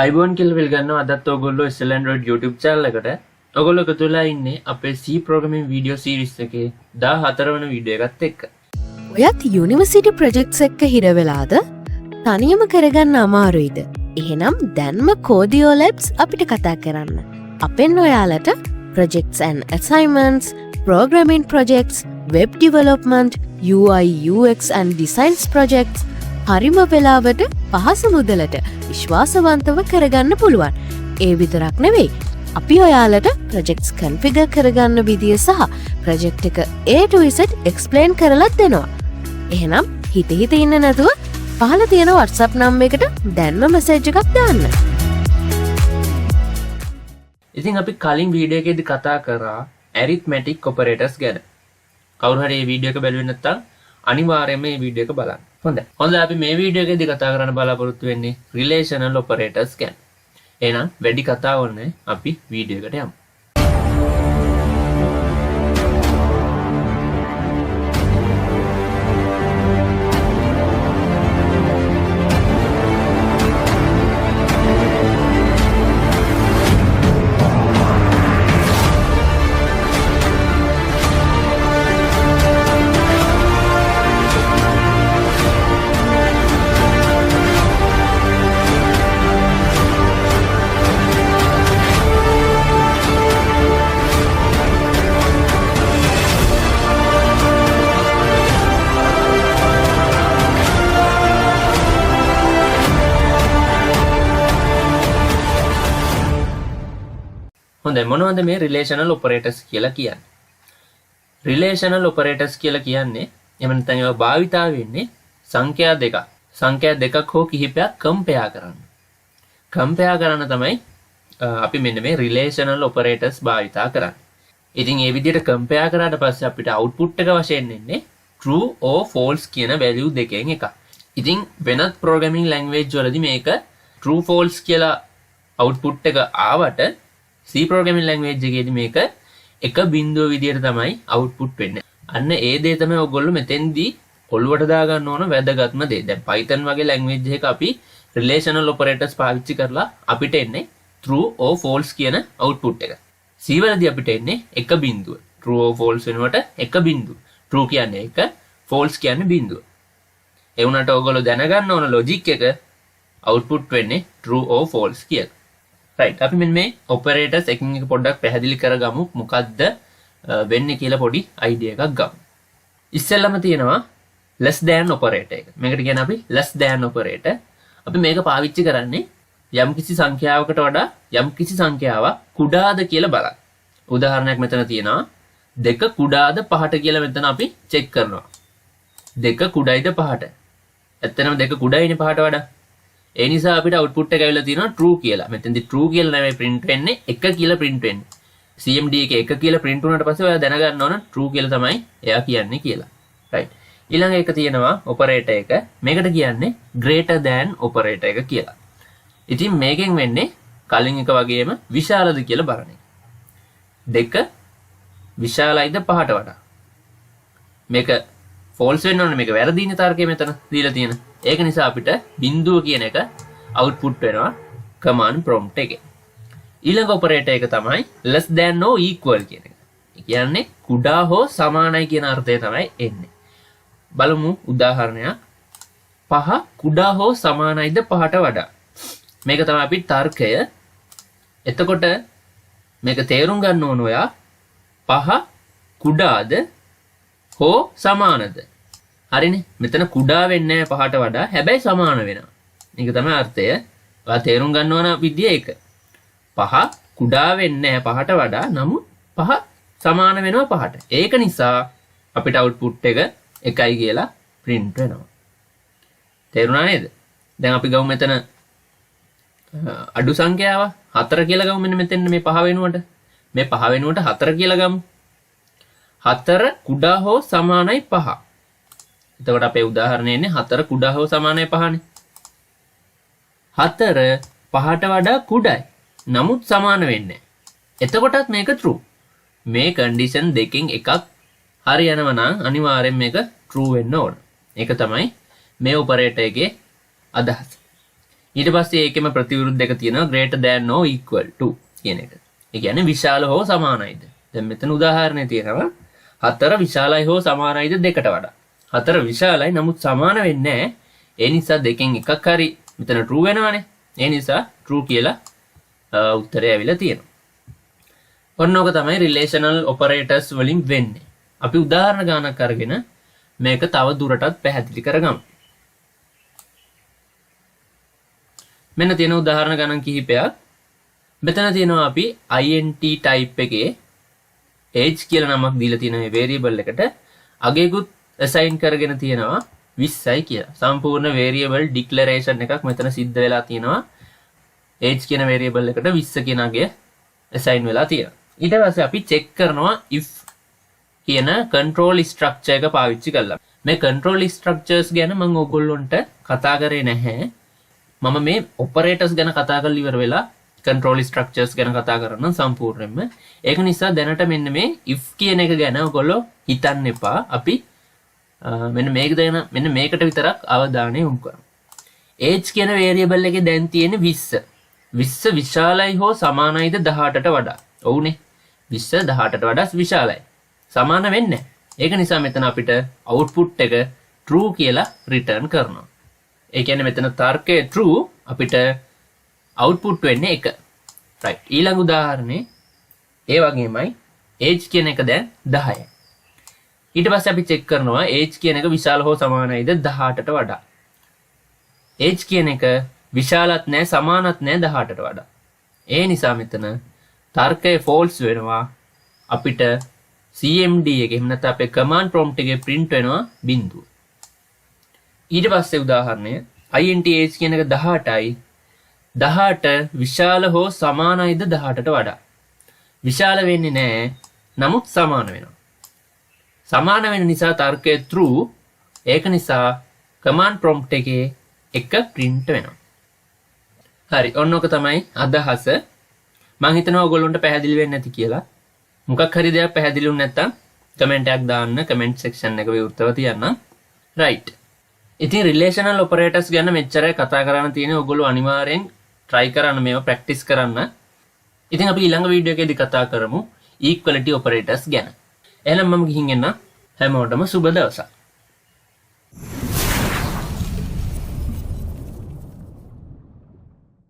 අයිබෝන් කියලා පිළිගන්නවා අදත් ඔයගොල්ලෝ SL Android YouTube channel එකට. ඔයගොල්ලෝ එකතු වෙලා ඉන්නේ අපේ C programming video series එකේ 14 වෙනි වීඩියෝ එකත් එක්ක. ඔයත් යුනිවර්සිටි ප්‍රොජෙක්ට්ස් එක්ක හිර වෙලාද? තනියම කරගන්න අමාරුයිද? එහෙනම් දැන්ම Codio Labs අපිට කතා කරන්න. අපෙන් ඔයාලට projects and assignments, programming projects, web development, UI UX and designs projects හරිම වෙලාවට පහසු මුදලට විශ්වාසවන්තව කරගන්න පුළුවන්. ඒ විතරක් නෙවෙයි. අපි ඔයාලට projects configure කරගන්න විදිය සහ project එක A to Z explain කරලත් දෙනවා. එහෙනම් හිත ඉන්න නැතුව පහළ තියෙන WhatsApp number එකට දැන්ම message එකක් දාන්න. ඉතින් අපි කලින් වීඩියෝ එකේදී කතා කරා arithmetic operators ගැන. කවුරු හරි මේ වීඩියෝ එක බැලුවේ නැත්නම් අනිවාර්යයෙන්ම මේ වීඩියෝ එක බලන්න. හොඳයි අපි මේ වීඩියෝ එකේදී කතා කරන්න බලාපොරොත්තු වෙන්නේ relational operators ගැන. එහෙනම් වැඩි කතා ඕනේ අපි වීඩියෝ එකට යමු. හොඳයි මොනවද මේ relational operators කියලා කියන්නේ? relational operators කියලා කියන්නේ එහෙම නැත්නම් ඒවා භාවිතා වෙන්නේ සංඛ්‍යා දෙකක්. සංඛ්‍යා දෙකක් හෝ කිහිපයක් compare කරන්න. compare කරන්න තමයි අපි මෙන්න මේ relational operators භාවිතා කරන්නේ. ඉතින් මේ විදිහට compare කරාට පස්සේ අපිට output එක වශයෙන් එන්නේ true or false කියන value දෙකෙන් එකක්. ඉතින් වෙනත් programming language වලදී මේක true false කියලා output එක ආවට C programming language එකේදී මේක එක බිංදුව විදියට තමයි output වෙන්නේ. අන්න ඒ දේ තමයි ඔයගොල්ලෝ මෙතෙන්දී ඔළුවට දාගන්න ඕන වැදගත්ම දේ. දැන් Python වගේ language එකක අපි relational operators පාවිච්චි කරලා අපිට එන්නේ true or false කියන output එක. C වලදී අපිට එන්නේ එක බිංදුව. true or false වෙනකොට එක බිංදුව. true කියන්නේ එක, false කියන්නේ බිංදුව. ඒ වුණාට ඔයගොල්ලෝ දැනගන්න ඕන logic එක output වෙන්නේ true or false කියලා. right අපි මෙන්න මේ operators එකින් එක පොඩ්ඩක් පැහැදිලි කරගමු මොකද්ද වෙන්නේ කියලා පොඩි idea එකක් ගමු. ඉස්සෙල්ලම තියෙනවා less than operator එක. මේකට කියන්නේ අපි less than operator. අපි මේක පාවිච්චි කරන්නේ යම්කිසි සංඛ්‍යාවකට වඩා යම්කිසි සංඛ්‍යාවක් කුඩාද කියලා බලන්න. උදාහරණයක් මෙතන තියෙනවා 2 කුඩාද 5ට කියලා මෙතන අපි check කරනවා. 2 කුඩයිද 5ට? ඇත්තටම 2 කුඩයිනේ 5ට වඩා. ඒ නිසා අපිට output එක ඇවිල්ලා තියෙනවා true කියලා. මෙතෙන්දි true කියලා නෙමෙයි print වෙන්නේ 1 කියලා print වෙන්නේ. CMD එකේ 1 කියලා print වුණාට පස්සේ ඔයා දැනගන්න ඕන true කියලා තමයි එයා කියන්නේ කියලා. right. ඊළඟ එක තියෙනවා operator එක. මේකට කියන්නේ greater than operator එක කියලා. ඉතින් මේකෙන් වෙන්නේ කලින් එක වගේම විශාලද කියලා බලන එක. 2 විශාලයිද 5ට වඩා? මේක false වෙන්න ඕනේ. මේක වැරදිනේ තර්කය මෙතන දීලා තියෙන. ඒක නිසා අපිට බිංදුව කියන එක output වෙනවා command prompt එකේ. ඊළඟ operator එක තමයි less than or equal කියන එක. ඒ කියන්නේ කුඩා හෝ සමානයි කියන අර්ථය තමයි එන්නේ. බලමු උදාහරණයක්. 5 කුඩා හෝ සමානයිද 5ට වඩා? මේක තමයි අපි තර්කය. එතකොට මේක තේරුම් ගන්න ඕන ඔයා 5 කුඩාද හෝ සමානද? හරිනේ. මෙතන කුඩා වෙන්නේ නැහැ 5ට වඩා. හැබැයි සමාන වෙනවා. මේක තමයි අර්ථය. ඔයා තේරුම් ගන්න ඕන විදිය ඒක. 5 කුඩා වෙන්නේ නැහැ 5ට වඩා. නමුත් 5 සමාන වෙනවා 5ට. ඒක නිසා අපිට output එක 1යි කියලා print වෙනවා. තේරුණා නේද? දැන් අපි ගමු මෙතන අඩු සංඛ්‍යාව 4 කියලා ගමු මෙන්න මෙතෙන් මේ 5 වෙනුවට. මේ 5 වෙනුවට 4 කියලා ගමු. 4 කුඩා හෝ සමානයි 5. එතකොට අපේ උදාහරණය එන්නේ 4 කුඩා හෝ සමානයි 5නේ. 4 5ට වඩා කුඩායි. නමුත් සමාන වෙන්නේ නැහැ. එතකොටත් මේක true. මේ condition දෙකෙන් එකක් හරි යනවා නම් අනිවාර්යෙන් මේක true වෙන්න ඕන. ඒක තමයි මේ operator එකේ අදහස. ඊට පස්සේ ඒකෙම ප්‍රතිවිරුද්ධ එක තියෙනවා greater than or equal to කියන එක. ඒ කියන්නේ විශාල හෝ සමානයිද. දැන් මෙතන උදාහරණයක් තියෙනවා 4 විශාලයි හෝ සමානයිද 2ට වඩා. 4 විශාලයි නමුත් සමාන වෙන්නේ නැහැ. ඒ නිසා දෙකෙන් එකක් හරි මෙතන true වෙනවනේ. ඒ නිසා true කියලා උත්තරය ඇවිල්ලා තියෙනවා. ඔන්න ඕක තමයි relational operators වලින් වෙන්නේ. අපි උදාහරණ ගානක් අරගෙන මේක තව දුරටත් පැහැදිලි කරගමු. මෙන්න තියෙන උදාහරණ ගණන් කිහිපයක්. මෙතන තියෙනවා අපි int type එකේ age කියලා නමක් දීලා තියෙන මේ variable එකට අගයකුත් assign කරගෙන තියෙනවා 20යි කියලා. සම්පූර්ණ variable declaration එකක් මෙතන සිද්ධ වෙලා තියෙනවා. age කියන variable එකට 20 කියන අගය assign වෙලා තියෙනවා. ඊට පස්සේ අපි check කරනවා if කියන control structure එක පාවිච්චි කරලා. මේ control structures ගැන මම ඔයගොල්ලන්ට කතා කරේ නැහැ. මම මේ operators ගැන කතා කරලා ඉවර වෙලා control structures ගැන කතා කරන්න සම්පූර්ණයෙන්ම. ඒක නිසා දැනට මෙන්න මේ if කියන එක ගැන ඔයගොල්ලෝ හිතන්න එපා. අපි මෙන්න මේකට විතරක් අවධානය යොමු කරමු. age කියන variable එකේ දැන් තියෙන්නේ 20. 20 විශාලයි හෝ සමානයිද 18ට වඩා? ඔව්නේ. 20 18ට වඩා විශාලයි. සමාන වෙන්නේ නැහැ. ඒක නිසා මෙතන අපිට output එක true කියලා return කරනවා. ඒ කියන්නේ මෙතන තර්කය true අපිට output වෙන්නේ 1. right. ඊළඟ උදාහරණේ ඒ වගේමයි age කියන එක දැන් 10යි. ඊට පස්සේ අපි check කරනවා age කියන එක විශාල හෝ සමානයිද 18ට වඩා. age කියන එක විශාලත් නැහැ සමානත් නැහැ 18ට වඩා. ඒ නිසා මෙතන තර්කය false වෙනවා. අපිට CMD එකේ එහෙම නැත්නම් අපේ command prompt එකේ print වෙනවා බිංදුව. ඊට පස්සේ උදාහරණය int age කියන එක 18යි. 18 විශාල හෝ සමානයිද 18ට වඩා? විශාල වෙන්නේ නැහැ. නමුත් සමාන වෙනවා. සමාන වෙන නිසා තර්කය true. ඒක නිසා command prompt එකේ 1 print වෙනවා. හරි. ඔන්න ඔක තමයි අදහස. මම හිතනවා ඔයගොල්ලන්ට පැහැදිලි වෙන්නේ නැති කියලා. මොකක් හරි දෙයක් පැහැදිලි වුනේ නැත්නම් කමෙන්ට් එකක් දාන්න. කමෙන්ට් සෙක්ෂන් එක විවෘතව තියන්න. right. ඉතින් relational operators ගැන මෙච්චරයි කතා කරන්න තියෙන්නේ. ඔයගොල්ලෝ අනිවාර්යෙන් try කරන්න මේවා practice කරන්න. ඉතින් අපි ඊළඟ වීඩියෝ එකේදී කතා කරමු equality operators ගැන. එහෙනම් මම ගිහින් එන්න. හැමෝටම සුබ දවසක්.